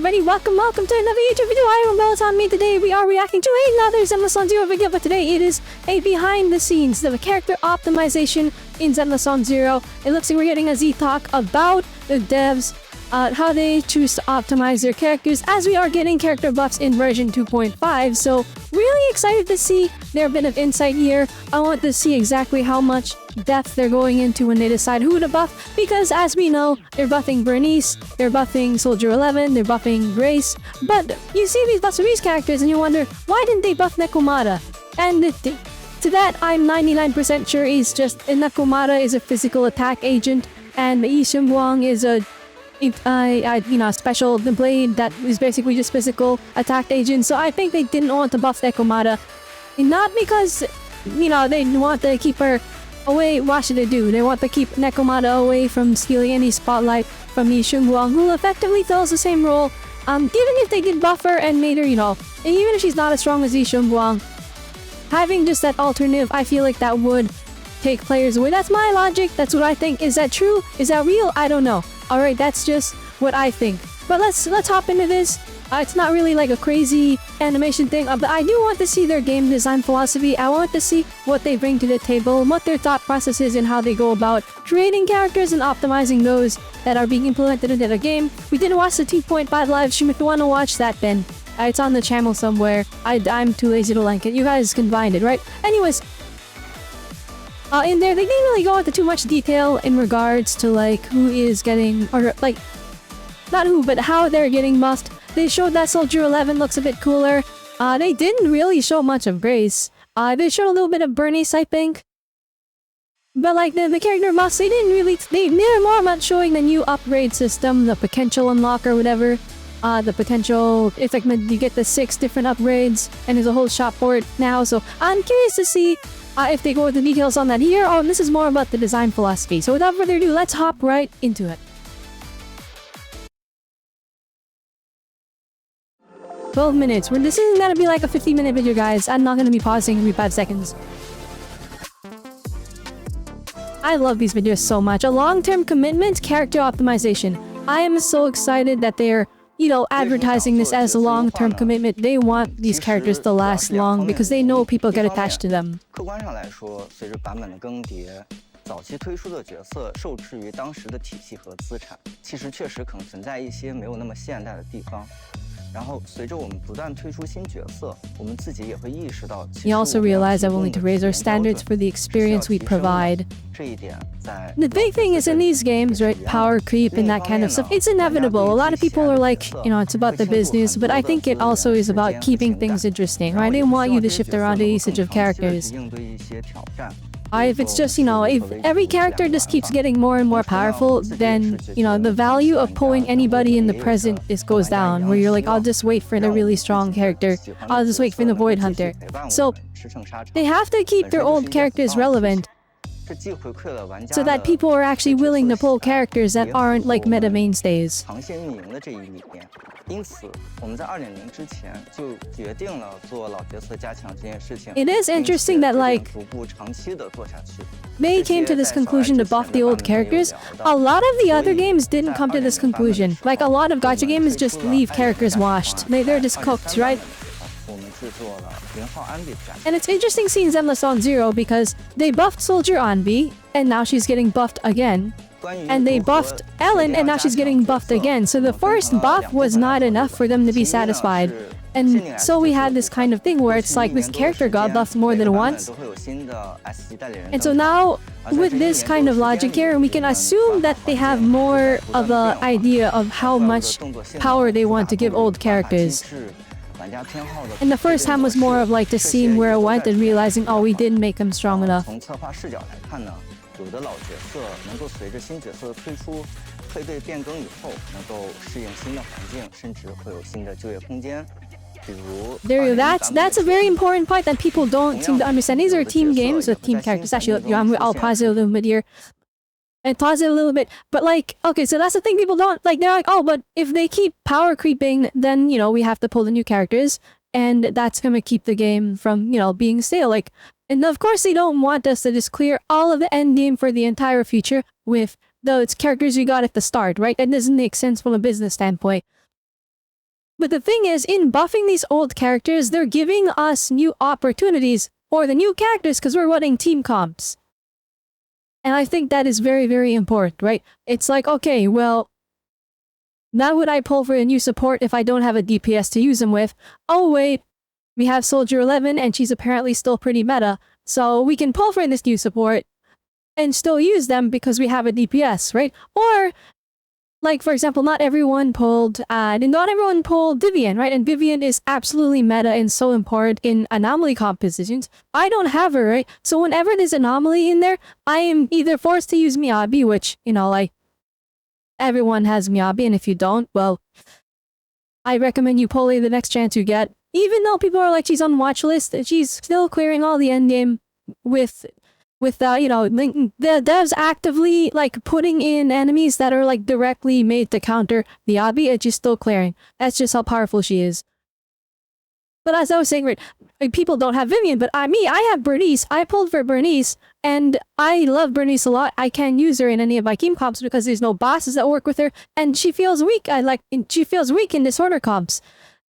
everybody, welcome to another YouTube video. I am Robelle, Autonomy. Today we are reacting to another Zenless on Zero video, but today it is a behind the scenes of a character optimization in Zenless on Zero. It looks like we're getting a ZTALK about the devs, how they choose to optimize their characters, as we are getting character buffs in version 2.5, so really excited to see their bit of insight here. I want to see exactly how much depth they're going into when they decide who to buff, because as we know, they're buffing Burnice, they're buffing Soldier 11, they're buffing Grace, but you see these buffs for these characters and you wonder, why didn't they buff Nekomata? And to that, I'm 99% sure is just Nekomata is a physical attack agent, and Yi Xiongguang is a special blade that is basically just physical attack agent. So I think they didn't want to buff Nekomata, not because they want to keep her away. What should they do? They want to keep Nekomata away from stealing any spotlight from Yi Xiongguang, who effectively fills the same role. Even if they did buff her and made her, even if she's not as strong as Yi Xiongguang, having just that alternative, I feel like that would take players away. That's my logic. That's what I think. Is that true? Is that real? I don't know. Alright, that's just what I think. But let's hop into this. It's not really like a crazy animation thing, but I do want to see their game design philosophy. I want to see what they bring to the table, what their thought process is, and how they go about creating characters and optimizing those that are being implemented into the game. We didn't watch the 2.5 live stream. If you want to watch that, then it's on the channel somewhere. I'm too lazy to link it. You guys can find it, right? Anyways, in there, they didn't really go into too much detail in regards to like who is getting, or like, not who, but how they're getting buffed. They showed that Soldier 11 looks a bit cooler. They didn't really show much of Grace. They showed a little bit of Burnice, I think. But like the character buffs, they're more about showing the new upgrade system, the potential unlock or whatever. The potential, it's like you get the 6 different upgrades, and there's a whole shop for it now, so I'm curious to see if they go into the details on that here, or this is more about the design philosophy. So without further ado, let's hop right into it. 12 minutes. This isn't gonna be like a 50-minute video, guys. I'm not gonna be pausing every 5 seconds. I love these videos so much. A long-term commitment, character optimization. I am so excited that they're advertising this as a long-term commitment. They want these characters to last long because they know people get attached to them. 早期推出的角色受制于当时的体系和资产，其实确实可能存在一些没有那么现代的地方。然后随着我们不断推出新角色，我们自己也会意识到。We also realize that we'll need to raise our standards for the experience we provide. The big thing is in these games, right? Power creep and that kind of stuff. It's inevitable. A lot of people are like, it's about the business, but I think it also is about keeping things interesting, right? They want you to shift around the usage of characters. If it's just, if every character just keeps getting more and more powerful, then, the value of pulling anybody in the present just goes down, where you're like, I'll just wait for the really strong character. I'll just wait for the Void Hunter. So, they have to keep their old characters relevant, so that people are actually willing to pull characters that aren't like meta mainstays. It is interesting that like they came to this conclusion to buff the old characters. A lot of the other games didn't come to this conclusion. Like a lot of gacha games just leave characters washed. They're just cooked, right? And it's interesting seeing Zenless on Zero because they buffed Soldier Anbi, and now she's getting buffed again. And they buffed Ellen, and now she's getting buffed again. So the first buff was not enough for them to be satisfied. And so we had this kind of thing where it's like this character got buffed more than once. And so now, with this kind of logic here, we can assume that they have more of an idea of how much power they want to give old characters. And the first time was more of like the seeing where it went and realizing, oh, we didn't make them strong enough. That's a very important point that people don't seem to understand. These are team games with team characters. Actually, I'll pause it a little bit here. And pause it a little bit, but like, okay, so that's the thing people don't, like, they're like, oh, but if they keep power creeping, then, we have to pull the new characters, and that's gonna keep the game from, being stale, like, and of course they don't want us to just clear all of the end game for the entire future with those characters we got at the start, right? That doesn't make sense from a business standpoint. But the thing is, in buffing these old characters, they're giving us new opportunities for the new characters because we're running team comps. And I think that is very, very important, right? It's like, okay, well, now would I pull for a new support if I don't have a DPS to use them with? Oh wait, we have Soldier 11 and she's apparently still pretty meta, so we can pull for this new support and still use them because we have a DPS, right? Or, like for example, not everyone pulled Vivian, right? And Vivian is absolutely meta and so important in anomaly compositions. I don't have her, right? So whenever there's anomaly in there, I am either forced to use Miyabi, which, you know, like, everyone has Miyabi, and if you don't, well, I recommend you pull the next chance you get. Even though people are like, she's on watch list, she's still clearing all the endgame with you know, the devs actively, like, putting in enemies that are, like, directly made to counter the Miyabi, and she's still clearing. That's just how powerful she is. But as I was saying, right, people don't have Vivian, but I have Burnice. I pulled for Burnice, and I love Burnice a lot. I can't use her in any of my team comps because there's no bosses that work with her, and she feels weak. She feels weak in disorder comps.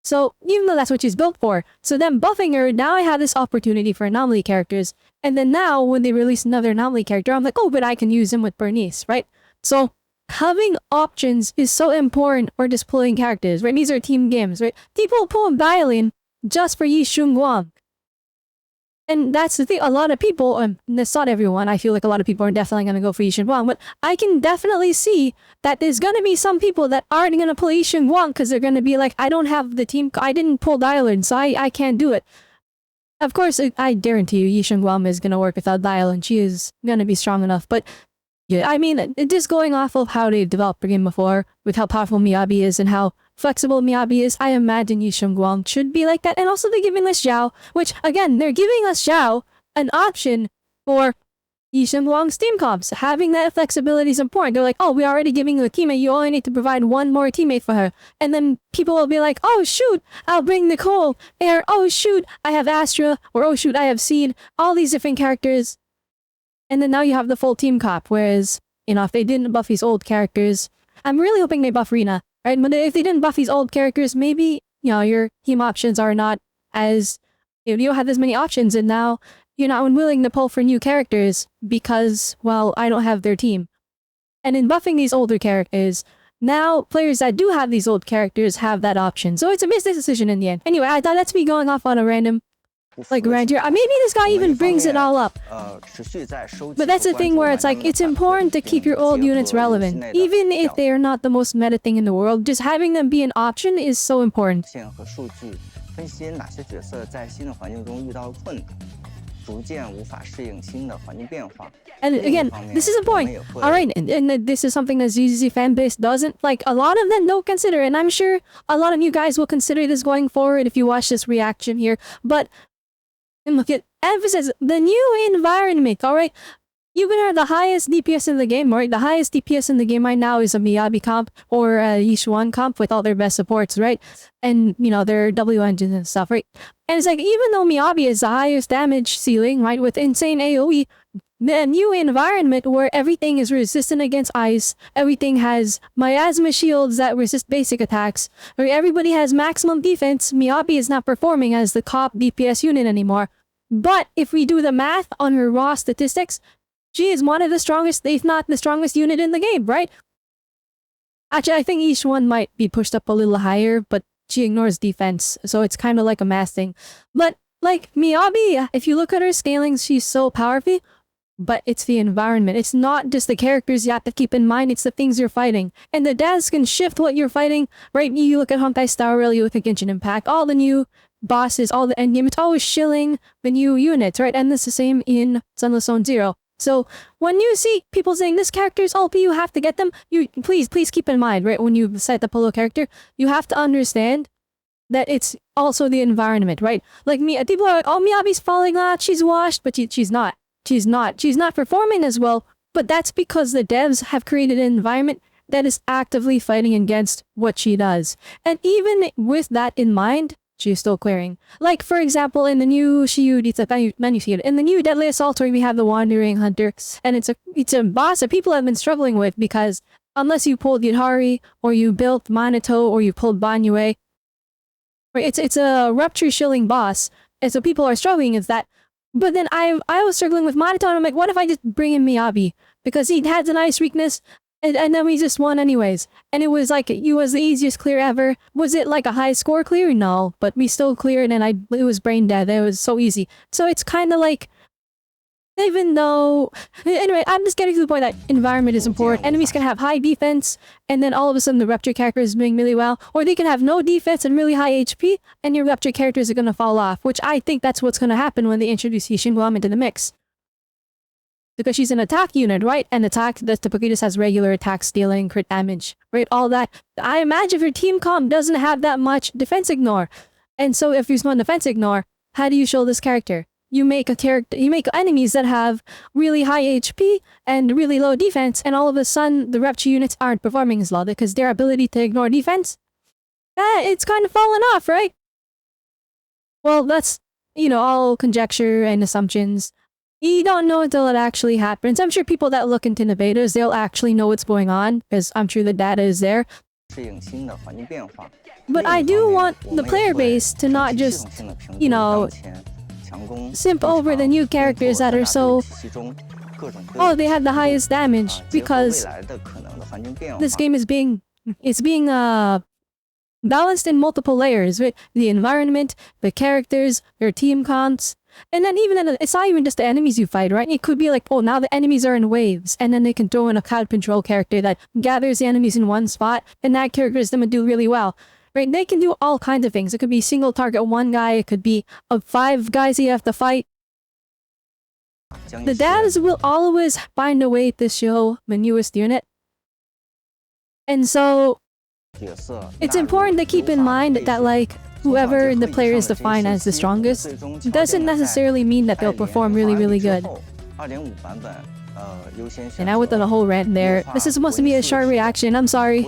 So, even though that's what she's built for. So then buffing her, now I have this opportunity for anomaly characters. And then now, when they release another anomaly character, I'm like, oh, but I can use him with Burnice, right? So, having options is so important for just pulling characters, right? These are team games, right? People pull Violin just for Yi Shunguang. And that's the thing, a lot of people, that's not everyone, I feel like a lot of people are definitely going to go for Yi Shunguang, but I can definitely see that there's going to be some people that aren't going to pull Yi Shunguang because they're going to be like, I don't have the team, I didn't pull Dialin, so I can't do it. Of course, I guarantee you Yi Shunguang is going to work without Dialin, she is going to be strong enough, but yeah, I mean, just going off of how they developed the game before, with how powerful Miyabi is and how flexible Miyabi is, I imagine Yi Shunguang should be like that. And also they're giving us Xiao, which, again, they're giving us Xiao an option for Yi Shunguang's team comps. Having that flexibility is important. They're like, oh, we're already giving you a teammate, you only need to provide one more teammate for her. And then people will be like, oh shoot, I'll bring Nicole, or oh shoot, I have Astra, or oh shoot, I have Seed, all these different characters. And then now you have the full team comp, whereas, you know, if they didn't buff these old characters, I'm really hoping they buff Rina, right? But if they didn't buff these old characters, maybe, you know, your team options are not as, you don't have as many options, and now you're not unwilling to pull for new characters because, well, I don't have their team. And in buffing these older characters, now players that do have these old characters have that option. So it's a business decision in the end. Anyway, I thought that's me going off on a random like around here. Maybe this guy even brings it all up. But that's the thing where it's like, it's important to keep your old units relevant. Even if they are not the most meta thing in the world, just having them be an option is so important. And again, this is a point. Alright, and this is something that ZZ fanbase doesn't, like, a lot of them don't consider, and I'm sure a lot of you guys will consider this going forward if you watch this reaction here, but and look at emphasis, the new environment, alright? You can have the highest DPS in the game, right? The highest DPS in the game right now is a Miyabi comp or a Yishuan comp with all their best supports, right? And, you know, their W engines and stuff, right? And it's like, even though Miyabi is the highest damage ceiling, right, with insane AoE, the new environment where everything is resistant against ice, everything has miasma shields that resist basic attacks, where everybody has maximum defense, Miyabi is not performing as the top DPS unit anymore. But if we do the math on her raw statistics, she is one of the strongest, if not the strongest unit in the game, right? Actually, I think each one might be pushed up a little higher, but she ignores defense, so it's kind of like a math thing. But, like, Miyabi, if you look at her scaling, she's so powerful, but it's the environment. It's not just the characters you have to keep in mind, it's the things you're fighting. And the devs can shift what you're fighting, right? You look at Honkai Star Rail, you look at Genshin Impact, all the new bosses, all the endgame, it's always shilling the new units, right? And it's the same in Zenless Zone Zero. So, when you see people saying this character is OP, you have to get them, you please keep in mind, right, when you set the polo character, you have to understand that it's also the environment, right? Like people are like, oh, Miyabi's falling out, she's washed, but she's not. She's not performing as well, but that's because the devs have created an environment that is actively fighting against what she does. And even with that in mind, she's still clearing. Like, for example, in the new Shiyu, it's a menu field. In the new Deadly Assault, we have the Wandering Hunter, and it's a boss that people have been struggling with because unless you pulled Yudhari, or you built Minato, or you pulled Banyue, Right? It's a rupture shilling boss, and so people are struggling with that. But then I was struggling with monotone. I'm like, what if I just bring in Miyabi? Because he had a nice weakness, and then we just won anyways. And it was like, it was the easiest clear ever. Was it like a high score clear? No, but we still cleared, and it was brain dead. It was so easy. So it's kind of like, even though, anyway, I'm just getting to the point that environment is important. Enemies can have high defense, and then all of a sudden the Rupture character is doing really well. Or they can have no defense and really high HP, and your Rupture characters are going to fall off. Which I think that's what's going to happen when they introduce Xinguang into the mix. Because she's an attack unit, right? And attack that typically just has regular attack, stealing, crit damage, right? All that. I imagine if your team comp doesn't have that much defense ignore. And so if there's no defense ignore, how do you show this character? You make enemies that have really high HP and really low defense, and all of a sudden the Rupture units aren't performing as well because their ability to ignore defense, it's kind of fallen off, right? Well, that's, all conjecture and assumptions. You don't know until it actually happens. I'm sure people that look into the betas, they'll actually know what's going on, because I'm sure the data is there. But I do want the player base to not just, simp over the new characters that are so, oh, they have the highest damage, because this game is being balanced in multiple layers, right? The environment, the characters, their team comps, and then it's not even just the enemies you fight, right? It could be like, oh, now the enemies are in waves, and then they can throw in a crowd control character that gathers the enemies in one spot, and that character is going to do really well. Right, they can do all kinds of things. It could be single target one guy. It could be 5 guys you have to fight. The devs will always find a way to show the newest unit. And so, it's important to keep in mind that like, whoever the player is defined as the strongest, doesn't necessarily mean that they'll perform really, really good. And I went on a whole rant there. This is supposed to be a short reaction, I'm sorry.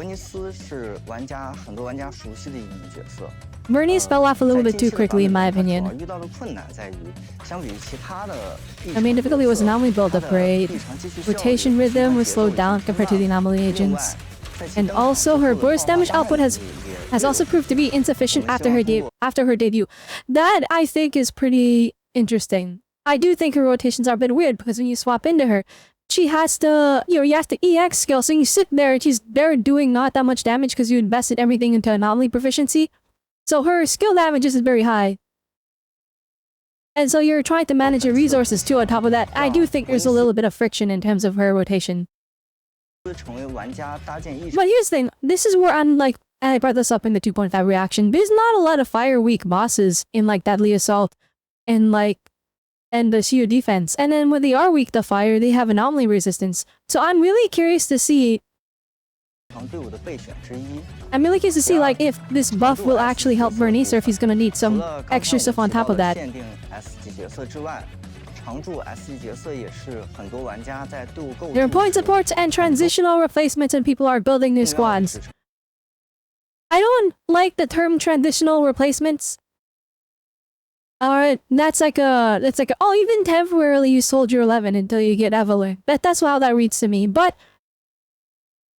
Burnice fell off a little bit too quickly in my opinion. The main difficulty was anomaly build upgrade. Rotation rhythm was slowed down compared to the anomaly agents. And also her burst damage output has also proved to be insufficient after her debut. That I think is pretty interesting. I do think her rotations are a bit weird because when you swap into her, she has to, you have the EX skill, so you sit there and she's there doing not that much damage because you invested everything into anomaly proficiency. So her skill damage isn't very high. And so you're trying to manage your resources too on top of that. I do think there's a little bit of friction in terms of her rotation. But here's the thing, this is where I brought this up in the 2.5 reaction. There's not a lot of fire weak bosses in Deadly Assault and the sheer defense. And then when they are weak to fire, they have anomaly resistance. So I'm really curious to see if this buff will actually help Burnice or if he's gonna need some extra stuff on top of that. There are point supports and transitional replacements and people are building new squads. I don't like the term transitional replacements. Alright, that's like oh, even temporarily use Soldier 11 until you get Evelyn. That's how that reads to me. But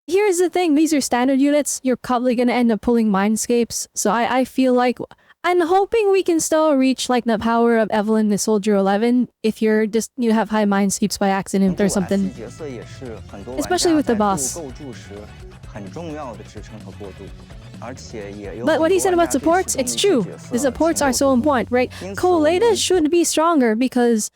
here's the thing, these are standard units. You're probably gonna end up pulling Mindscapes. So I feel like I'm hoping we can still reach the power of Evelyn the Soldier 11 if you have high Mindscapes by accident or something. Especially with the boss. But what he said about supports, it's true. The supports are so important, right? Coleta should be stronger because,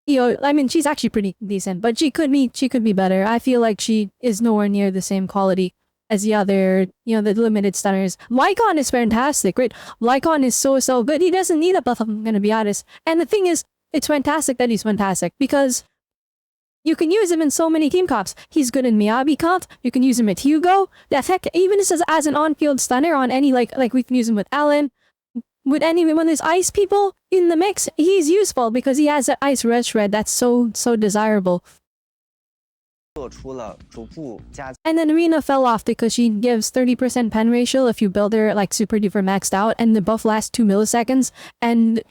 she's actually pretty decent, but she could be better. I feel like she is nowhere near the same quality as the other, the limited stunners. Lycon is fantastic, right? Lycon is so good. He doesn't need a buff, I'm gonna be honest. And the thing is, it's fantastic that he's fantastic because you can use him in so many team comps. He's good in Miyabi comp. You can use him at Hugo. Heck, even as an on-field stunner on any, like we can use him with Alan. When there's ice people in the mix, he's useful because he has that ice red shred that's so desirable. 做出了逐步加。And then Arena fell off because she gives 30% pen ratio if you build her like super duper maxed out, and the buff lasts 2 milliseconds. And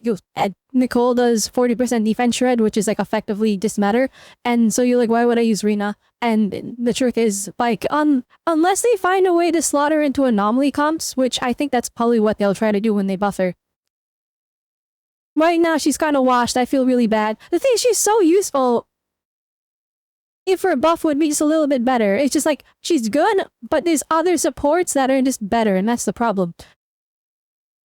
Nicole does 40% defense shred, which is like effectively dismatter. And so you're like, why would I use Rena? And the truth is, like, unless they find a way to slot her into anomaly comps, which I think that's probably what they'll try to do when they buff her. Right now, she's kind of washed. I feel really bad. The thing is, she's so useful. If her buff would be just a little bit better. It's just like, she's good, but there's other supports that are just better, and that's the problem.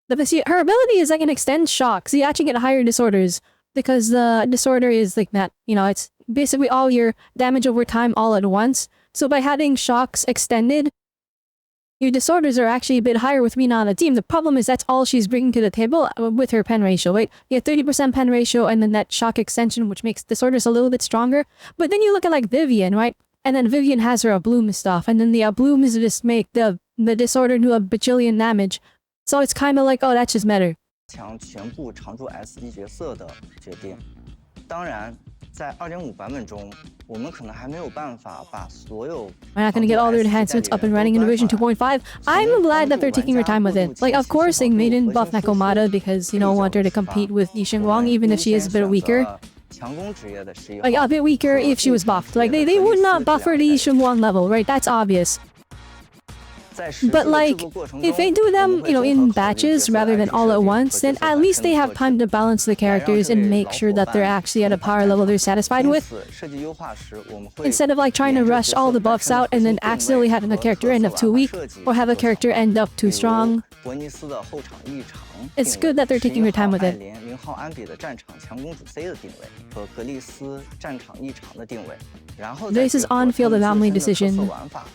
But see, her ability is like an extend shock, so you actually get higher disorders. Because the disorder is like that, you know, it's basically all your damage over time all at once. So by having shocks extended, your disorders are actually a bit higher with Rena on the team. The problem is that's all she's bringing to the table with her pen ratio, right? You have 30% pen ratio and then that shock extension, which makes disorders a little bit stronger. But then you look at like Vivian, right? And then Vivian has her Bloom stuff, and then the Bloom is just make the disorder do a bajillion damage. So it's kind of like, oh, that's just better. 强全部常驻 S 级角色的决定。当然，在 2.5 版本中，我们可能还没有办法把所有。We're not gonna get all their enhancements up and running in version 2.5. I'm glad that they're taking their time with it. Like, of course, they didn't buff Nekomata because, you know, want her to compete with Yi Xingguang, even if she is a bit weaker. Like, a bit weaker if she was buffed. Like, they would not buff her to Yi Xingguang level, right? That's obvious. But like, if they do them, you know, in batches rather than all at once, then at least they have time to balance the characters and make sure that they're actually at a power level they're satisfied with. Instead of like trying to rush all the buffs out and then accidentally having a character end up too weak, or have a character end up too strong. It's good that they're taking their time with it. This is on-field anomaly decision.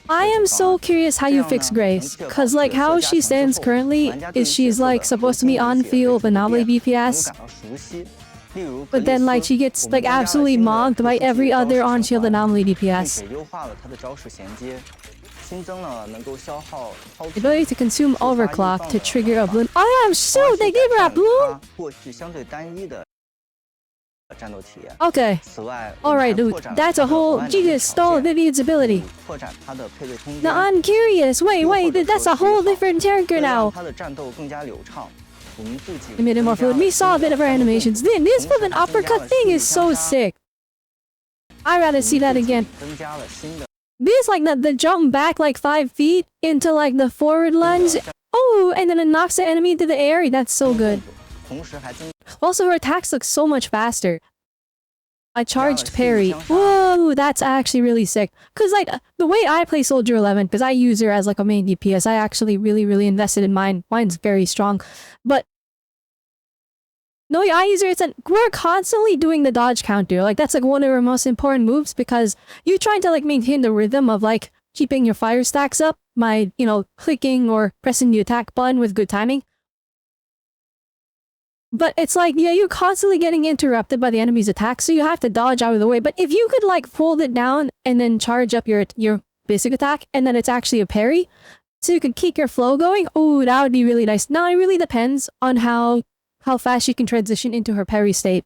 I am so curious how you fix Grace, cause like how she stands currently is she's like supposed to be on-field anomaly DPS, but then like she gets like absolutely mocked by every other on-shield anomaly DPS. Ability to consume overclock to trigger a bloom. I am so they gave her a bloom? Okay. Alright, dude. That's a whole... Jesus stole Vivian's ability. Now I'm curious. Wait, that's a whole different character now. They made it more fluid. We saw a bit of her animations. Then this flippin' uppercut thing is so sick. I'd rather see that again. This like the jump back like 5 feet into like the forward lunge. Oh, and then it knocks the enemy into the air. That's so good. Also, her attacks look so much faster. I charged parry. Whoa, that's actually really sick. Cause like, the way I play Soldier 11, because I use her as like a main DPS, I actually really invested in mine. Mine's very strong. But no, I use her, we're constantly doing the dodge counter. Like, that's like one of her most important moves, because you're trying to like maintain the rhythm of like keeping your fire stacks up by, you know, clicking or pressing the attack button with good timing. But it's like, yeah, you're constantly getting interrupted by the enemy's attack, so you have to dodge out of the way. But if you could like hold it down and then charge up your basic attack, and then it's actually a parry, so you could keep your flow going, oh, that would be really nice. Now, it really depends on how fast she can transition into her parry state.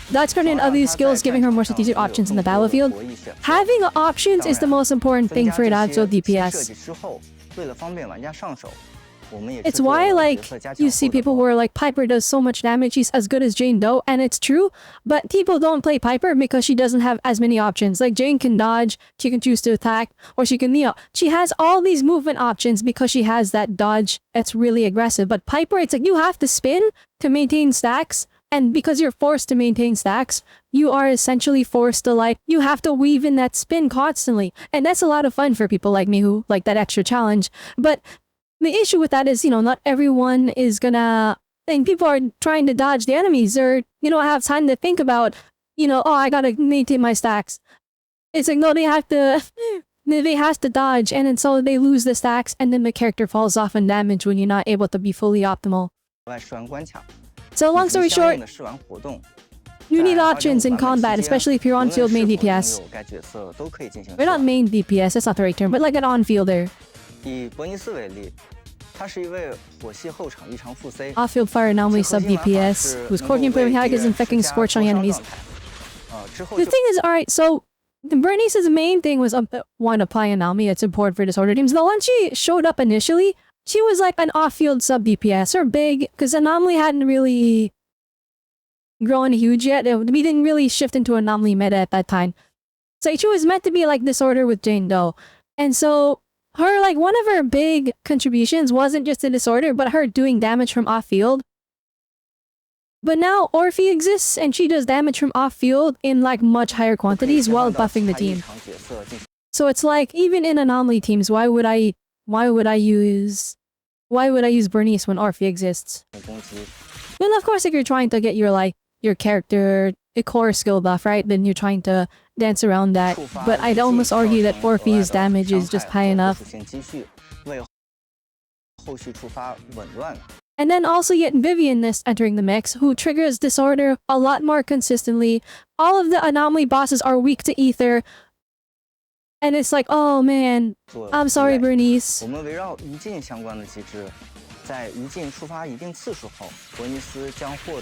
That's turning in other skills, giving her more strategic options in the battlefield. Having options is the most important thing for an actual DPS. It's why, like, you see people who are like, Piper does so much damage, she's as good as Jane Doe, and it's true, but people don't play Piper because she doesn't have as many options. Like, Jane can dodge, she can choose to attack, or she can, you know, she has all these movement options because she has that dodge that's really aggressive. But Piper, it's like, you have to spin to maintain stacks, and because you're forced to maintain stacks, you are essentially forced to, like, you have to weave in that spin constantly. And that's a lot of fun for people like me who like that extra challenge. But the issue with that is, you know, not everyone is gonna... And people are trying to dodge the enemies, or, you know, have time to think about, you know, oh, I gotta maintain my stacks. It's like, no, they have to... They have to dodge, and then so they lose the stacks, and then the character falls off in damage when you're not able to be fully optimal. So long story short, you need options in combat, especially if you're on-field main DPS. We're not main DPS, that's not the right term, but like an on-fielder. Off-field fire anomaly sub DPS, whose coordinating player mechanic is infecting scorch on enemies. The thing is, alright, so Burnice's main thing was one, applying Anomaly at support for disorder teams. Though when she showed up initially, she was like an off-field sub-DPS or big, because Anomaly hadn't really grown huge yet. We didn't really shift into Anomaly meta at that time. So she was meant to be like disorder with Jane Doe. And so her, like, one of her big contributions wasn't just the disorder, but her doing damage from off-field. But now Orphe exists and she does damage from off-field in like much higher quantities while buffing the team. So it's like, even in Anomaly teams, why would I use Burnice when Orphe exists? Well, of course, if you're trying to get your character a core skill buff, right? Then you're trying to dance around that. But I'd almost argue that Orphe's damage is just high enough. And then also yet Vivienness entering the mix, who triggers disorder a lot more consistently. All of the Anomaly bosses are weak to ether. And it's like, oh man, I'm sorry, Burnice.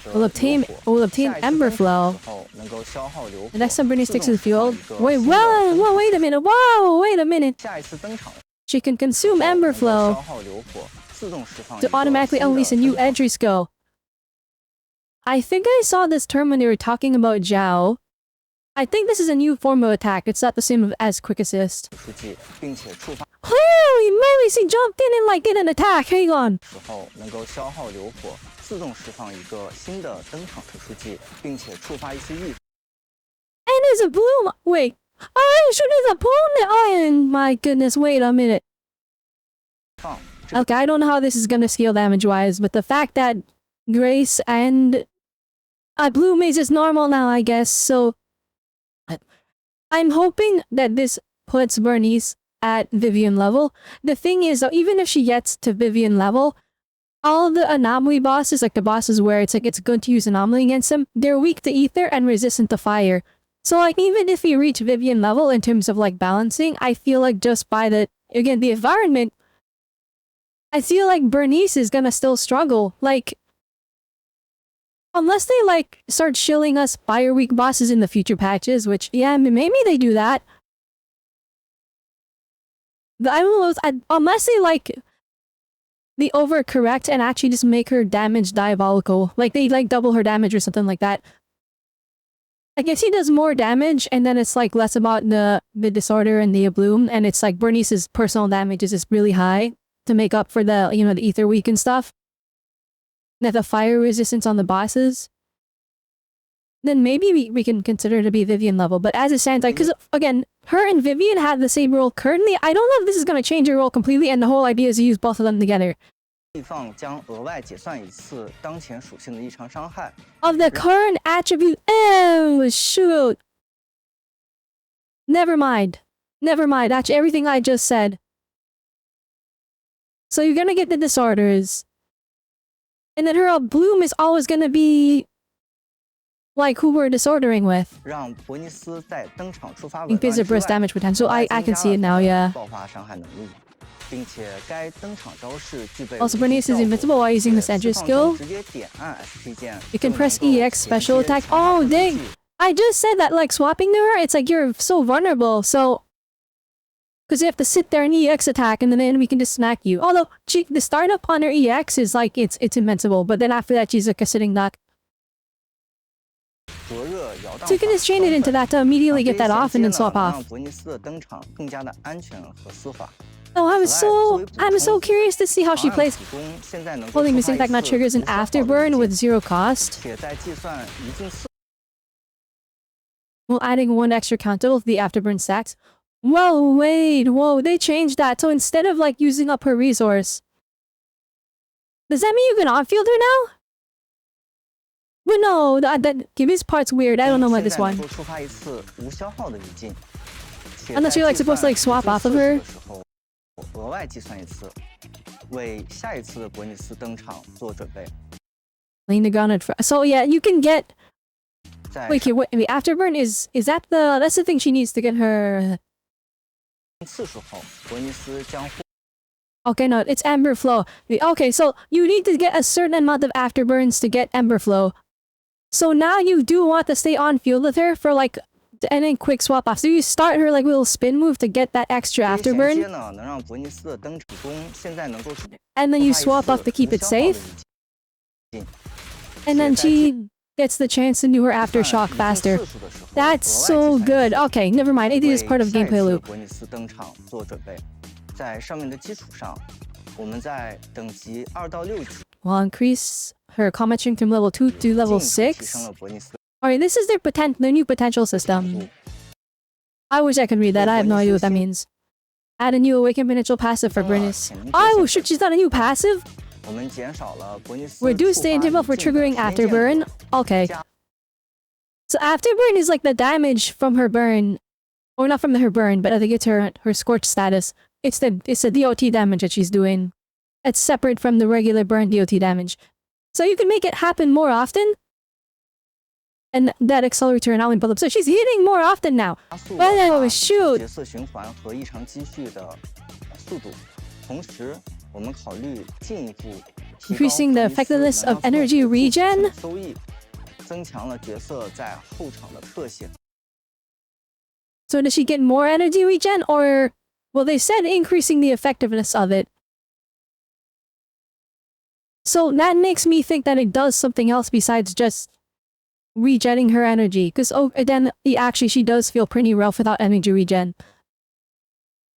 Will obtain Ember Flow. The next time Burnice takes to the field. Wait a minute. Whoa, wait a minute. She can consume Ember Flow to automatically unleash a new entry skill. I think I saw this term when they were talking about Zhao. I think this is a new form of attack. It's not the same as Quick Assist. Clearly, Melee jumped in and like did an attack. Hang on. And there's a bloom. Wait. I should his opponent. Oh my goodness. Wait a minute. Okay, I don't know how this is gonna scale damage-wise, but the fact that Grace and Bloom is just normal now, I guess, so I'm hoping that this puts Burnice at Vivienne level. The thing is, though, even if she gets to Vivienne level, all the Anomaly bosses, like the bosses where it's good to use Anomaly against them, they're weak to ether and resistant to fire. So like, even if you reach Vivienne level in terms of like balancing, I feel like just by the environment, I feel like Burnice is gonna still struggle. Like, unless they like start shilling us fire weak bosses in the future patches, which yeah, maybe they do that. Unless they like they overcorrect and actually just make her damage diabolical, like they like double her damage or something like that. I guess he does more damage, and then it's like less about the disorder and the bloom, and it's like Burnice's personal damage is just really high to make up for the the ether weak and stuff. That the fire resistance on the bosses, then maybe we can consider it to be Vivienne level. But as it stands, like, because again, her and Vivienne have the same role currently. I don't know if this is going to change her role completely, and the whole idea is to use both of them together. Of the current attribute. Oh shoot. Never mind. Actually, everything I just said. So you're gonna get the disorders. And then her bloom is always gonna be like who we're disordering with. Increase burst damage potential. I can see it now, yeah. Also, Burnice is invincible while using the Sentry skill. You can press EX special attack. Oh dang! I just said that like swapping to her, it's like you're so vulnerable, so because you have to sit there and EX attack, and then we can just smack you. Although, the startup on her EX is like, it's invincible, but then after that, she's like a sitting duck. So you can just chain it into that to immediately get that off and then swap off. Oh, I'm so curious to see how she plays. Holding missing attack not triggers an afterburn with 0 cost. While adding 1 extra countable to the afterburn stats. Whoa, they changed that. So instead of like using up her resource, does that mean you can on-field her now? But no, this part's weird. I don't know about this one. Unless you're like supposed to like swap off of her. Laying the ground so yeah, you can get. Wait, the afterburn is that that's the thing she needs to get her. Okay, no, it's Ember Flow. Okay, so you need to get a certain amount of afterburns to get Ember Flow. So now you do want to stay on field with her for like and then quick swap off. So you start her like little spin move to get that extra afterburn. And then you swap off to keep it safe. And then she gets the chance to do her aftershock faster. That's so good. Okay, never mind. It is part of gameplay loop. We'll increase her combat string from level 2 to level 6. Alright, this is their new potential system. I wish I could read that. I have no idea what that means. Add a new awakened potential passive for Burnice. Oh shit, she's got a new passive? Reduce the interval for triggering afterburn. Okay. So afterburn is like the damage from her burn. Or not from her burn, but I think it's her scorched status. It's the DOT damage that she's doing. It's separate from the regular burn DOT damage. So you can make it happen more often. And that accelerates her now in build up. So she's hitting more often now. But then shoot! Increasing the effectiveness of energy regen? So does she get more energy regen, or... Well, they said increasing the effectiveness of it. So that makes me think that it does something else besides just regenning her energy. Because, oh, then she does feel pretty rough without energy regen.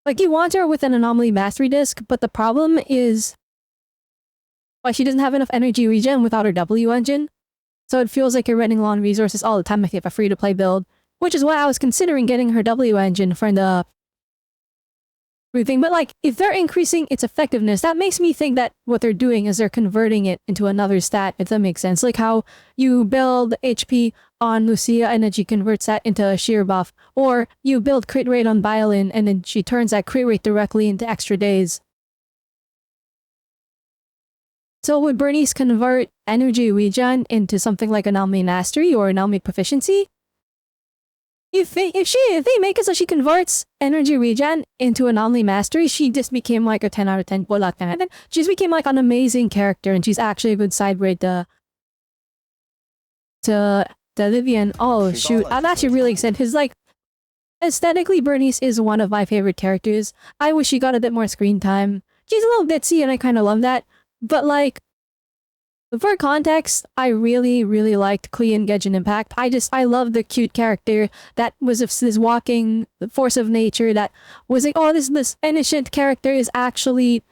Like, you want her with an anomaly mastery disc, but the problem is... Why she doesn't have enough energy regen without her W engine. So it feels like you're running low on resources all the time if you have a free-to-play build. Which is why I was considering getting her W engine for the... thing. But like, if they're increasing its effectiveness, that makes me think that what they're doing is they're converting it into another stat, if that makes sense. Like how you build HP on Lucia and then she converts that into a sheer buff. Or you build crit rate on Violin and then she turns that crit rate directly into extra days. So would Burnice convert energy regen into something like anomaly mastery or anomaly proficiency? If they make it so she converts energy regen into anomaly mastery, she just became like a 10 out of 10 bullet. And then she just became like an amazing character, and she's actually a good side braid to Livian. Oh shoot, I'm actually really excited because like aesthetically Burnice is one of my favorite characters. I wish she got a bit more screen time. She's a little ditzy and I kind of love that. But like, for context, I really, really liked Clean Genshin Impact. I love the cute character that was this walking force of nature that was like, oh, this innocent character is actually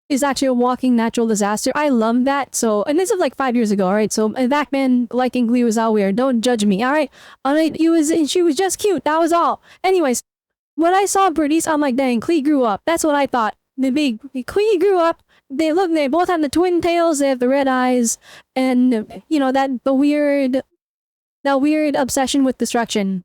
a walking natural disaster. I love that. So, and this is like 5 years ago, alright? So, back then, liking Glee was all weird. Don't judge me, alright? Alright, she was just cute. That was all. Anyways, when I saw Burnice, I'm like, dang, Klee grew up. That's what I thought. Klee grew up. They both have the twin tails, they have the red eyes, and, you know, that weird obsession with destruction.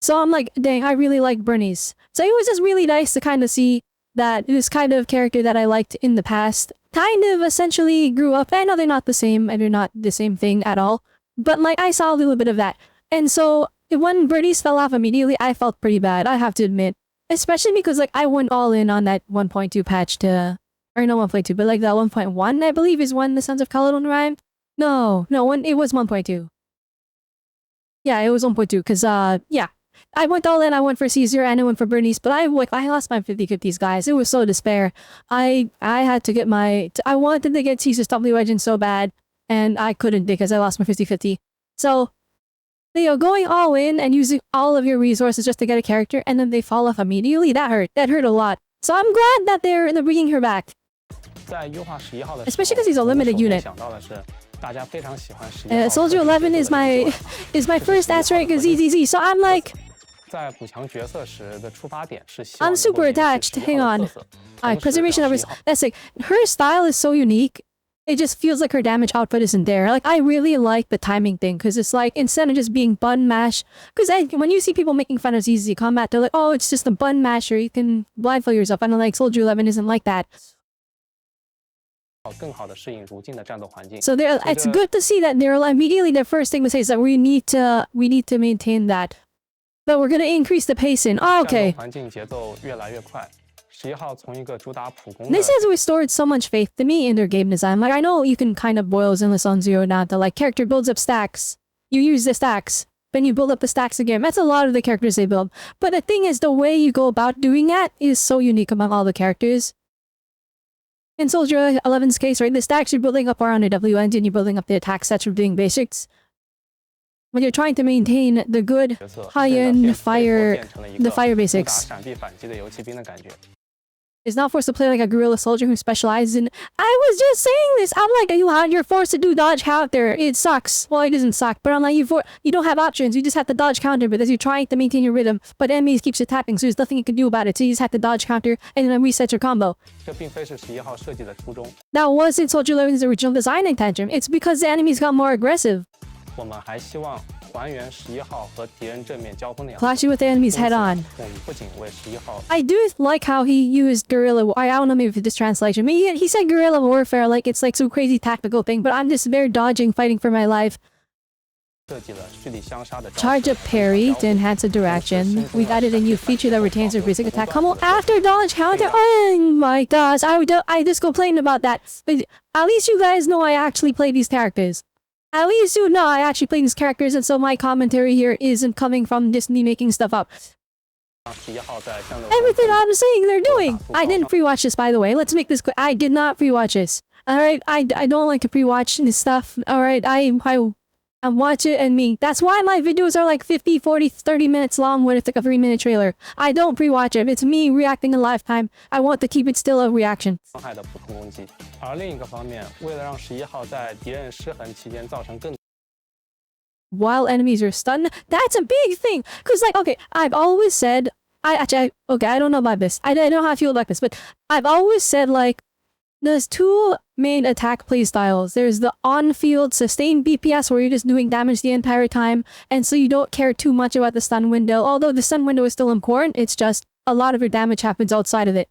So I'm like, dang, I really like Burnice. So it was just really nice to kind of see that this kind of character that I liked in the past kind of essentially grew up. I know they're not the same, and they're not the same thing at all, but like, I saw a little bit of that. And so, when Burnice fell off immediately, I felt pretty bad, I have to admit. Especially because, like, I went all in on that 1.2 patch to... Or no 1.2, but like the 1.1, I believe, is when the Sons of Caledon rhymed. No, it was 1.2. Yeah, it was 1.2, because, yeah. I went all in, I went for Caesar, and I went for Burnice, but I lost my 50-50s, guys. It was so despair. I had to get my... I wanted to get Caesar's W Legend so bad, and I couldn't because I lost my 50-50. So... You know, going all in and using all of your resources just to get a character and then they fall off immediately, that hurt a lot. So I'm glad that they're bringing her back. Especially because he's a limited unit. Soldier 11 is my first asterisk ZZZ, so I'm like... I'm super attached, hang on. Alright, preservation of... That's like, her style is so unique. It just feels like her damage output isn't there. Like, I really like the timing thing, because it's like, instead of just being button mash, because when you see people making fun of ZZ Combat, they're like, oh, it's just a button masher, you can blindfold yourself. And I'm like, Soldier 11 isn't like that. So it's good to see that they're immediately, their first thing to say is that we need to maintain that. But we're gonna increase the pacing. Oh, okay. This has restored so much faith to me in their game design. Like, I know you can kind of boil Zenless on Zero now to like, character builds up stacks. You use the stacks. and you build up the stacks again. That's a lot of the characters they build. But the thing is, the way you go about doing that is so unique among all the characters. In Soldier 11's case, right, the stacks you're building up are on a W engine, you're building up the attack sets from doing basics. When you're trying to maintain the good high-end the fire basics. Is not forced to play like a guerrilla soldier who specializes in. I was just saying this. I'm like, you're forced to do dodge counter. It sucks. Well, it doesn't suck, but I'm like, you don't have options. You just have to dodge counter because you're trying to maintain your rhythm. But enemies keeps attacking, so there's nothing you can do about it. So you just have to dodge counter and then reset your combo. That wasn't Soldier 11's original design intention. It's because the enemies got more aggressive. Clash you with the enemies head on. I do like how he used guerrilla. I don't know maybe this translation. He said guerrilla warfare like it's like some crazy tactical thing, but I'm just very dodging, fighting for my life. Charge up parry to enhance the direction. We've added a new feature that retains your basic attack combo after dodge counter. Oh my gosh, I just complained about that. But at least you guys know I actually play these characters. At least you know I actually play these characters, and so my commentary here isn't coming from just me making stuff up. Everything I'm saying they're doing! I didn't pre-watch this, by the way. Let's make this quick. I did not pre-watch this. Alright, I don't like to pre-watch this stuff. Alright, I watch it and me. That's why my videos are like 50, 40, 30 minutes long when it's like a 3-minute trailer. I don't pre-watch it. It's me reacting in live time. I want to keep it still a reaction. While enemies are stunned, that's a big thing. Cause like, okay, I've always said, I don't know about this. I don't know how I feel about this, but I've always said like, there's two main attack playstyles. There's the on-field sustained BPS where you're just doing damage the entire time, and so you don't care too much about the stun window. Although the stun window is still important, it's just a lot of your damage happens outside of it.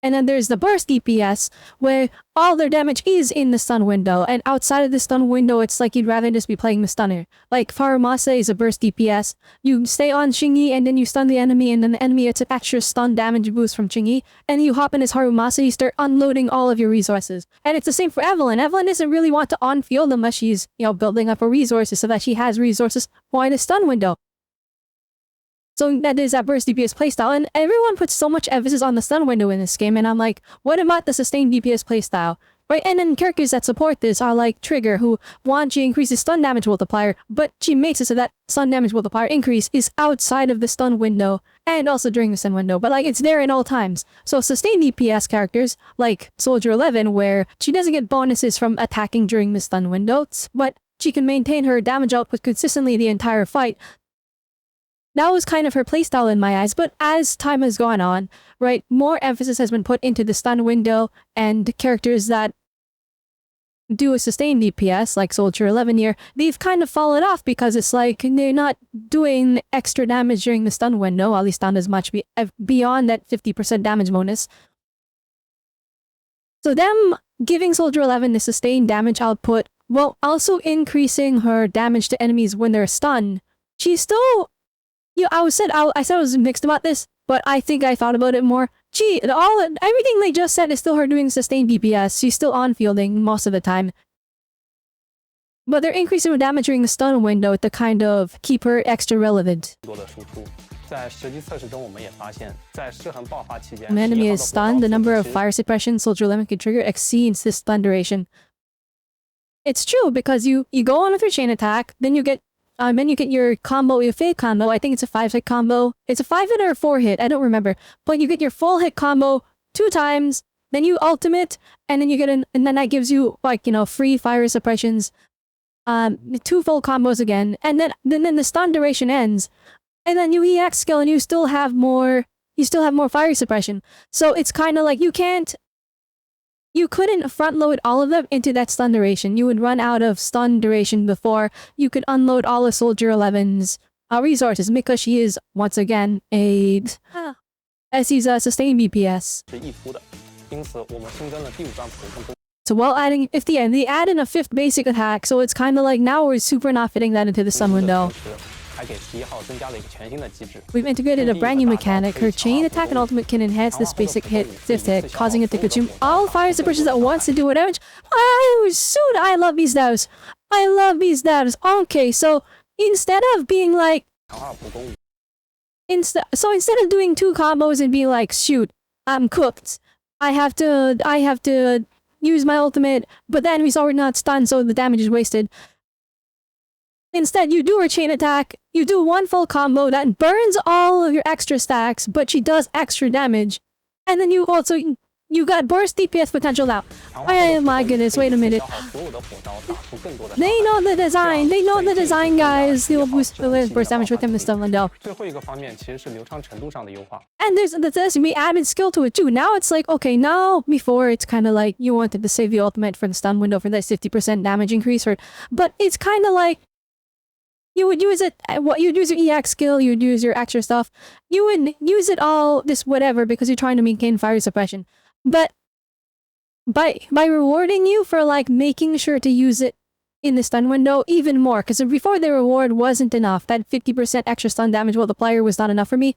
And then there's the burst DPS, where all their damage is in the stun window, and outside of the stun window, it's like you'd rather just be playing the stunner. Like, Farumasa is a burst DPS. You stay on Chingy, and then you stun the enemy, and then the enemy gets an extra stun damage boost from Chingy, and you hop in as Harumasa, you start unloading all of your resources. And it's the same for Evelyn. Evelyn doesn't really want to on-field unless she's, building up her resources so that she has resources for the stun window. So that is that burst DPS playstyle, and everyone puts so much emphasis on the stun window in this game, and I'm like, what about the sustained DPS playstyle? Right, and then characters that support this are like Trigger, who wants you to increase the stun damage multiplier, but she makes it so that stun damage multiplier increase is outside of the stun window, and also during the stun window, but like it's there in all times. So sustained DPS characters, like Soldier 11, where she doesn't get bonuses from attacking during the stun window, but she can maintain her damage output consistently the entire fight. That was kind of her playstyle in my eyes, but as time has gone on, right, more emphasis has been put into the stun window, and characters that do a sustained DPS, like Soldier 11 here, they've kind of fallen off because it's like they're not doing extra damage during the stun window, at least not as much beyond that 50% damage bonus. So them giving Soldier 11 the sustained damage output, while also increasing her damage to enemies when they're stunned, she's still... I said I was mixed about this, but I think I thought about it more. Everything they just said is still her doing sustained DPS. She's still on-fielding most of the time. But they're increasing her damage during the stun window to kind of keep her extra relevant. When an enemy is stunned, the number of fire suppression Soldier 11 can trigger exceeds this stun duration. It's true, because you go on with your chain attack, then you get your combo, your fake combo. I think it's a 5-hit combo. It's a 5-hit or a 4-hit, I don't remember. But you get your full hit combo 2 times, then you ultimate, and then you get and then that gives you free fire suppressions, 2 full combos again, and then the stun duration ends, and then you EX skill and you still have more fire suppression. So it's kind of like you couldn't front load all of them into that stun duration. You would run out of stun duration before you could unload all of Soldier 11's resources, because she is, once again, she's a sustained BPS. So while adding, they add in a 5th basic attack, so it's kind of like now we're super not fitting that into the stun window. We've integrated a brand new mechanic. Her chain attack and ultimate can enhance this basic hit, 5th hit, causing it to consume all fire suppressions at once to do whatever. I love these devs. I love these devs. Okay, so instead of being like, 强化普攻 instead of doing 2 combos and being like, shoot, I'm cooked. I have to use my ultimate, but the enemy's already not stunned, so the damage is wasted. Instead, you do her chain attack, you do 1 full combo that burns all of your extra stacks, but she does extra damage. And then you got burst DPS potential now. Oh my goodness, wait a minute. 消耗所有的火刀，打出更多的 They know the design. They know the design, guys. They will boost the burst damage with them and stuff like that. 最后一个方面其实是流畅程度上的优化。 And we added skill to it too. Now it's like, okay, now before it's kind of like you wanted to save the ultimate for the stun window for that 50% damage increase, but it's kind of like you would use it. You'd use your EX skill. You'd use your extra stuff. You would use it all this whatever because you're trying to maintain fire suppression. But by rewarding you for like making sure to use it in the stun window even more, because before the reward wasn't enough, that 50% extra stun damage multiplier was not enough for me,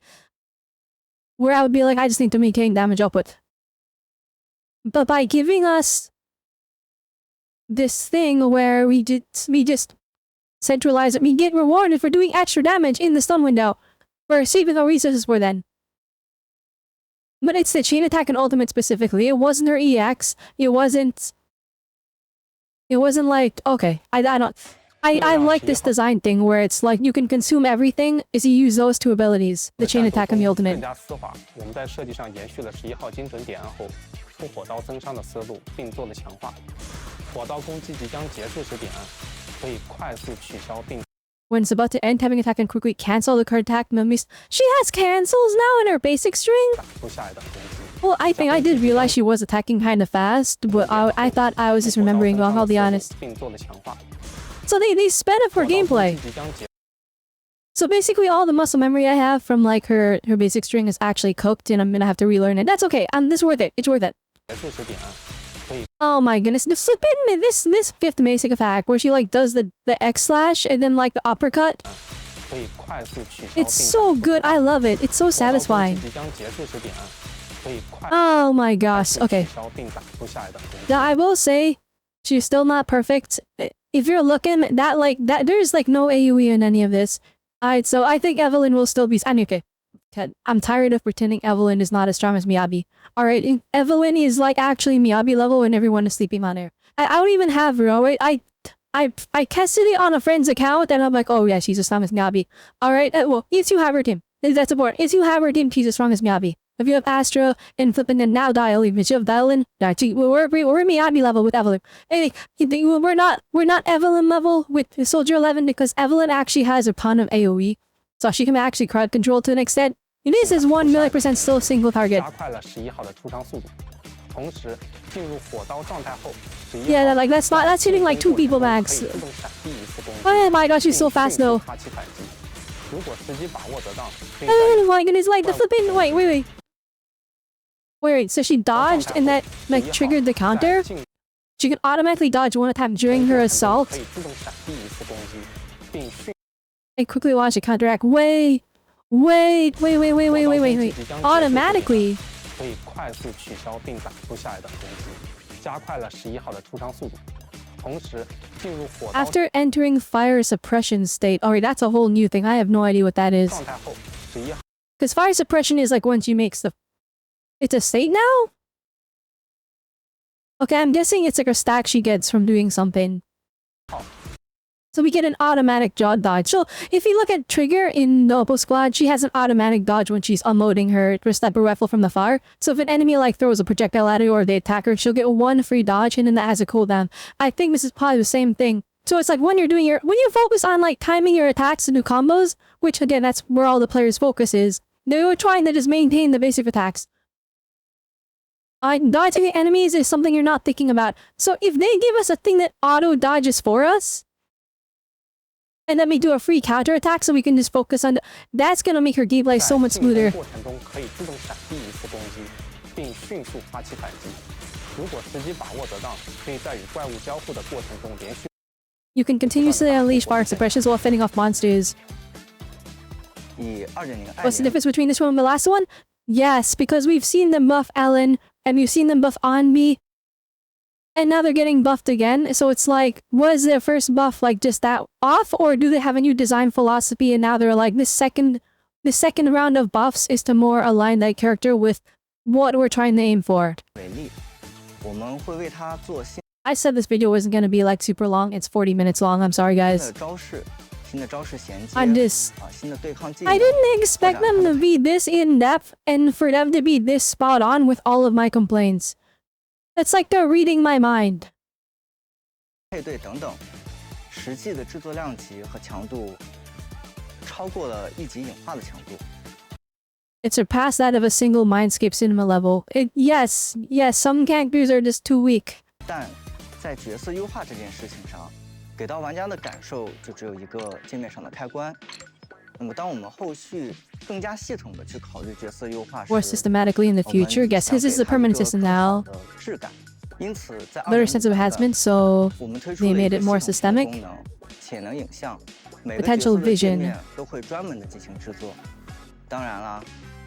where I would be like, I just need to maintain damage output. But by giving us this thing where we just centralize it, we get rewarded for doing extra damage in the stun window, for saving our resources for then. But it's the chain attack and ultimate specifically. It wasn't her EX. It wasn't like, okay, I like this design thing where it's like you can consume everything as you use those 2 abilities, the chain attack and the 更 ultimate. 加丝滑，我们在设计上延续了11号精准点按后出火刀增伤的思路，并做了强化。火刀攻击即将结束时点按，可以快速取消并 When it's about to end, having attack and quickly cancel the card attack mummies. She has cancels now in her basic string? 打出下一道攻击。 Well, I think I did realize she was attacking kind of fast, but I thought I was just remembering wrong, I'll be honest. 并做了强化。 So they sped up her gameplay. 即将结 So basically all the muscle memory I have from like her basic string is actually cooked and I'm gonna have to relearn it. That's okay, it's worth it, it's worth it. 结束时点按，可以 Oh my goodness, the flippin' this 5th basic attack where she like does the X slash and then like the uppercut. 可以快速取消 It's so good, I love it, it's so satisfying. 即将结束时点按，可以快 Oh my gosh, 速 okay. 取消并打出下一道攻击。 Now, I will say, she's still not perfect. If you're looking, that there's like no AoE in any of this. Alright, so I think Evelyn will still be... Okay, I'm tired of pretending Evelyn is not as strong as Miyabi. Alright, Evelyn is like actually Miyabi level when everyone is sleeping on her. I don't even have her, alright? I casted it on a friend's account and I'm like, oh yeah, she's as strong as Miyabi. Alright, well, if you have her team, that's important. If you have her team, she's as strong as Miyabi. If you have Astra and flipping and now Dial, even if you have Dialin, we're Miyabi level with Evelyn. Anyway, we're not Evelyn level with Soldier 11 because Evelyn actually has a ton of AoE. So she can actually crowd control to an extent. This is 1,000,000% still single target. 加快了11号的出伤速度，同时进入火刀状态后，11 Yeah, like that's hitting like 2 people max. 可以自动闪避一次攻击。 Oh my gosh, she's so fast though. 发起反击，如果时机把握得当，可以 Oh my goodness, like the flipping. Wait, so she dodged and that like triggered the counter? She can automatically dodge 1 attack during her assault. 可以自动闪避一次攻击，并迅 I quickly watch it counteract. Wait. Automatically. 可以快速取消并打出下一道攻击，加快了11号的出伤速度，同时进入火刀 After entering fire suppression state. Alright, that's a whole new thing. I have no idea what that is. 状态后，11号 Because fire suppression is like when she makes the... It's a state now? Okay, I'm guessing it's like a stack she gets from doing something. So we get an automatic jaw dodge. So if you look at Trigger in the Oppo squad, she has an automatic dodge when she's unloading her stepper rifle from the far. So if an enemy like throws a projectile at her or they attack her, she'll get 1 free dodge and then that has a cooldown. I think this is probably the same thing. So it's like when you focus on like timing your attacks to do combos, which again, that's where all the players' focus is. They're trying to just maintain the basic attacks. Dodging the enemies is something you're not thinking about. So if they give us a thing that auto dodges for us, and then we do a free counter attack so we can just focus on that's gonna make her gameplay so much smoother. 过程中可以自动闪避一次攻击，并迅速发起反击。如果时机把握得当，可以在与怪物交互的过程中连续。 You can continuously unleash fire suppressions while fending off monsters. 以2.0 What's the difference between this one and the last one? Yes, because we've seen them buff Ellen, and we've seen them buff Onmi. and now they're getting buffed again. So it's like, was their first buff like just that off, or do they have a new design philosophy and now they're like, the second round of buffs is to more align that character with what we're trying to aim for? 为例，我们会为它做新 I said this video wasn't gonna be like super long. It's 40 minutes long. I'm sorry, 的 guys. 招式、新的招式衔接 I'm just 新的对抗技 I 能。 didn't expect them to be this in depth and for them to be this spot on with all of my complaints. It's like they're reading my mind. 配对等等，实际的制作量级和强度超过了一级隐化的强度。 It surpassed that of a single Mindscape cinema level. Yes, some characters are just too weak. 但在角色优化这件事情上，给到玩家的感受就只有一个界面上的开关。那么，当我们后续更加系统的去考虑角色优化时， More systematically in the future. Guess his is a permanent system now. 的质感。因此，在 Better sense of enhancement, so 我们推出 they 了一 made 个 it more 系统性的 systemic. 功能潜能影像，每个 Potential 角色的界 vision. 面都会专门的进行制作。当然啦，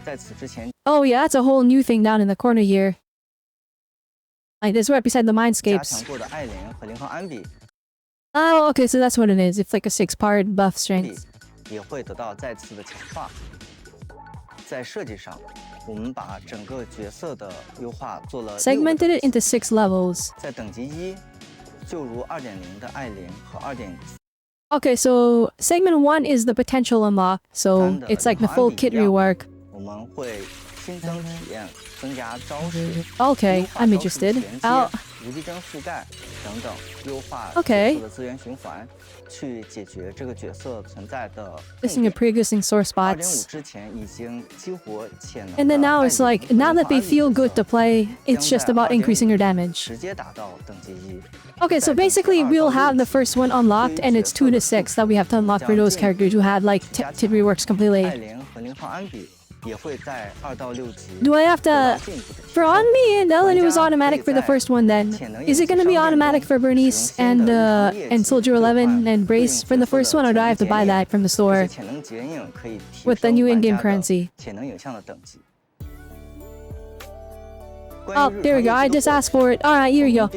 在此之前， Oh yeah, that's a whole new thing down in the corner here. Like this right beside the 加 Mindscapes. 强过的艾琳和零号安比 Oh, okay, so that's what it is. It's like a 6-part buff strength. 也会得到再次的强化。在设计上，我们把整个角色的优化做了6个 Segmented it 等级 into 6 levels. 在等级1，就如2.0的艾琳和2.4 Okay, so segment 1 is the potential unlock. So it's like the full kit rework. 我们会新增体验，增加招式。 Okay, 优化 I'm 招式 interested. 衔接 I'll 无敌帧覆盖等等，优化 Okay. 角色的资源循环，去解决这个角色存在的 Missing a pre-existing sore 2.5 spots. 之前已经激活潜能 And then now it's 的艾 like, 琳和 now 零 that 号 they 安比 feel 角 good 色 to play, it's just about increasing their damage. 直接达到等级1。 Okay, so basically we'll have the first one unlocked and it's 2 to 6 that we have to unlock for those characters who had like kit reworks 艾 completely. 琳和零号安比也会在2到6级 Do I have 得到 to... 进一步的提 For 升 Onmi and Ellen, it was automatic for the first one then. Is it going to be automatic for Burnice and Soldier 11 and Brace from the first one, or do I have to buy that from the 这 store 些潜能剪影可以提 with the 升 new 玩 in-game 家的 currency? 潜能影像的等级。 Oh, there we go. I just asked for it. Alright, here we go.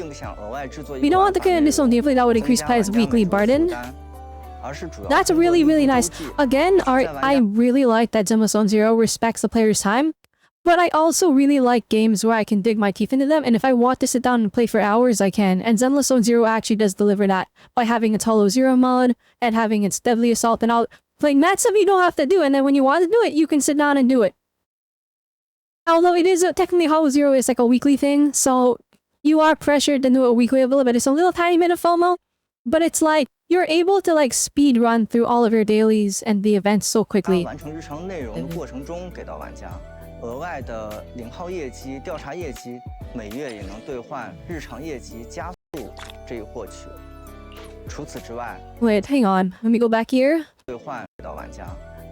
We don't want the conditional deeply that would increase players' weekly burden. That's really, really nice. Again, I really like that Zenless Zone Zero respects the player's time. But I also really like games where I can dig my teeth into them, and if I want to sit down and play for hours, I can. And Zenless Zone Zero actually does deliver that by having its Hollow Zero mod and having its Deadly Assault and all. Like, that stuff you don't have to do, and then when you want to do it, you can sit down and do it. Although it is technically Hollow Zero is like a weekly thing, so you are pressured to do it weekly a little bit. It's a little tiny bit of FOMO, but it's like you're able to like speed run through all of your dailies and the events so quickly. 完成日常内容的过程中给到玩家额外的0号业绩、调查业绩，每月也能兑换日常业绩加速这一获取。除此之外， Wait, hang on. Let me go back here. 兑换给到玩家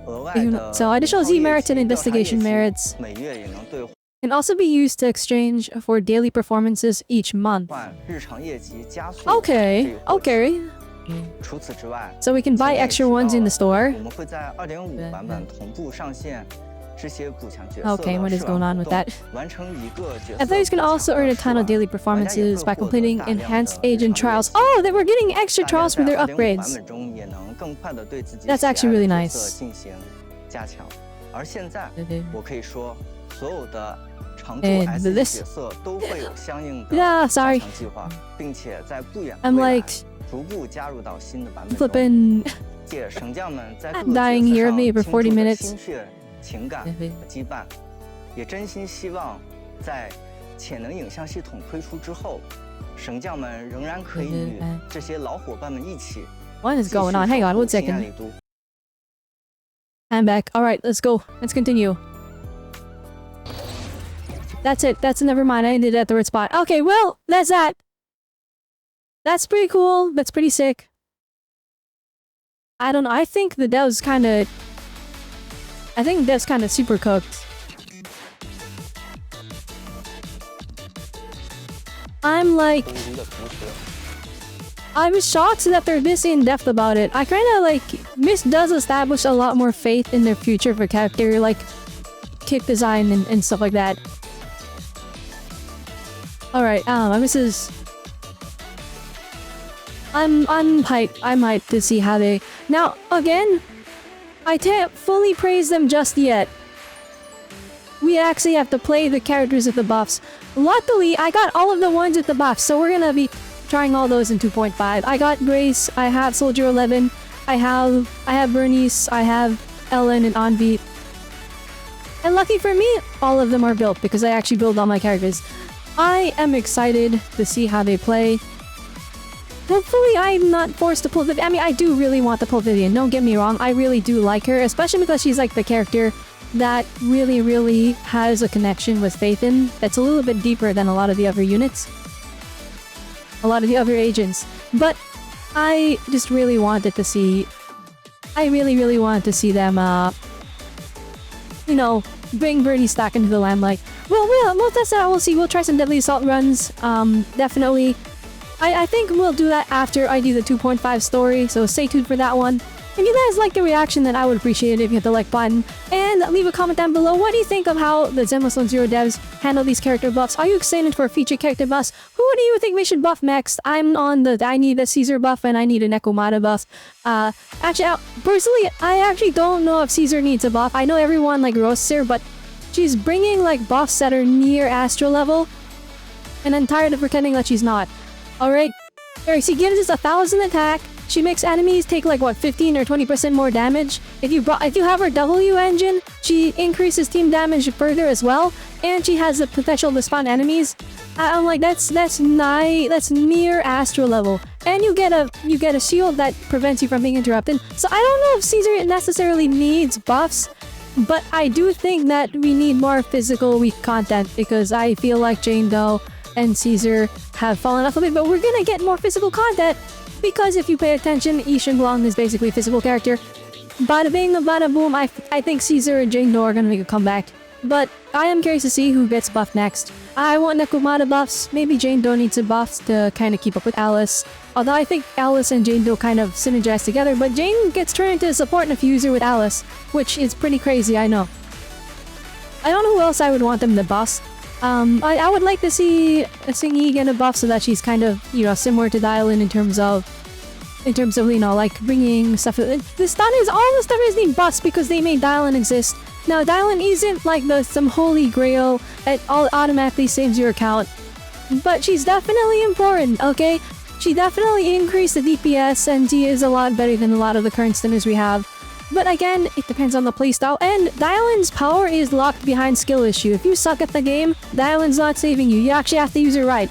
额外的 So additional Z merits and investigation merits 每月也能兑 can also be used to exchange for daily performances each month. 换日常业绩加速。 Okay, okay. 除此之外， So we can buy extra ones in the store. 我们会在2.5版本同步上线这些补强角色 Okay, what is going on with that? 完成一个角色 And players can also earn a ton of daily performances by completing enhanced agent trials. Oh, they were getting extra trials for their 版 upgrades. 本中也能更快的对自己 That's actually really 喜爱的角 nice. 色进行加强。而现在，我可以说，所有的常驻 And S 级 this- 角色都会有相应的 Yeah, 加 sorry. 强计划，并且在不远的 I'm 未来 like 逐步加入到新的版本中。 flipping. 借神将们在 I'm 各个 dying 角色 here 上 maybe for 倾注 40 的 minutes. 心血、情感和羁绊，也真心希望在潜能影像系统推出之后，神将们仍然可以与这些老伙伴们一起 What is going on? Hang on, one 继续守护 second. 新爱丽都。 I'm back. All right, let's go. Let's continue. That's it. That's never mind. I ended at the right spot. Okay, well, that's that. That's pretty cool. That's pretty sick. I don't know. I think the dev's kind of... I think dev's kind of super cooked. I'm like... 攻击的同时， I was shocked that they're this in-depth about it. I kind of like... Miss does establish a lot more faith in their future for character, like, kit design and stuff like that. Alright, Mrs. I'm hyped. I'm hyped to see how they... Now, again, I can't fully praise them just yet. We actually have to play the characters with the buffs. Luckily, I got all of the ones with the buffs, so we're gonna be trying all those in 2.5. I got Grace, I have Soldier 11, I have Burnice, I have Ellen and Envy. And lucky for me, all of them are built because I actually build all my characters. I am excited to see how they play. Hopefully I'm not forced to pull Vivian. I mean, I do really want to pull Vivian, don't get me wrong. I really do like her, especially because she's like the character that really has a connection with Phaethon that's a little bit deeper than a lot of the other units. A lot of the other agents. But I just really wanted to see... I really wanted to see them, you know, bring Burnice back into the limelight. Well, we'll test it out, we'll see. We'll try some Deadly Assault runs. Definitely. I think we'll do that after I do the 2.5 story, so stay tuned for that one. If you guys like the reaction, then I would appreciate it if you hit the like button. And leave a comment down below. What do you think of how the Zenless 1.0 devs handle these character buffs? Are you excited for featured character buffs? Who do you think we should buff next? I'm on the I need a Caesar buff and I need an Ekomata buff. Actually, personally, I actually don't know if Caesar needs a buff. I know everyone like roasts her, but she's bringing like buffs that are near Astro level. And I'm tired of pretending that she's not. Alright, she gives us 1,000 attack. She makes enemies take like what, 15 or 20% more damage. If you have her W engine, she increases team damage further as well, and she has the potential to spawn enemies. I'm like, that's near Astro level, and you get a shield that prevents you from being interrupted. So I don't know if Caesar necessarily needs buffs, but I do think that we need more physical weak content because I feel like Jane Doe and Caesar have fallen off a bit, but we're gonna get more physical content because if you pay attention, Yi Shenglong is basically a physical character. Bada bing, bada boom, I think Caesar and Jane Doe are gonna make a comeback. But I am curious to see who gets buffed next. I want Nekomata buffs, maybe Jane Doe needs some buffs to kind of keep up with Alice. Although I think Alice and Jane Doe kind of synergize together, but Jane gets turned into a support and a fuser with Alice, which is pretty crazy, I know. I don't know who else I would want them to buff. I would like to see Yi get a buff so that she's kind of, you know, similar to Dylan in terms of, you know, like bringing stuff. The stun is, all the stuffers need buffs because they made Dylan exist. Now, Dylan isn't like some holy grail that automatically saves your account, but she's definitely important, okay? She definitely increased the DPS and she is a lot better than a lot of the current stunners we have. But again, it depends on the playstyle, and Dylan's power is locked behind skill issue. If you suck at the game, Dylan's not saving you. You actually have to use it right.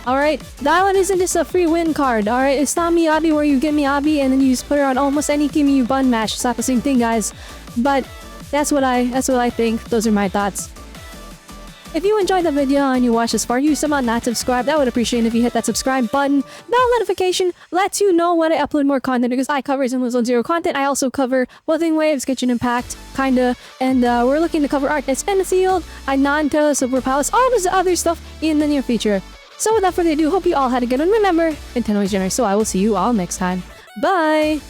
Alright? Dylan isn't just a free win card, alright? It's not Miyabi where you get Miyabi and then you just put her on almost any team you bun match. It's not the same thing, guys. But that's what I think. Those are my thoughts. If you enjoyed the video and you watched this far, you somehow not subscribed, I would appreciate it if you hit that subscribe button. Bell notification lets you know when I upload more content because I cover Zenless 1.0 content. I also cover Welding Waves, Kitchen Impact, kinda, and we're looking to cover Artness Enfield, Ananta, Super Palace, all this other stuff in the near future. So without further ado, hope you all had a good one. Remember, Nintendo is generous, so I will see you all next time. Bye!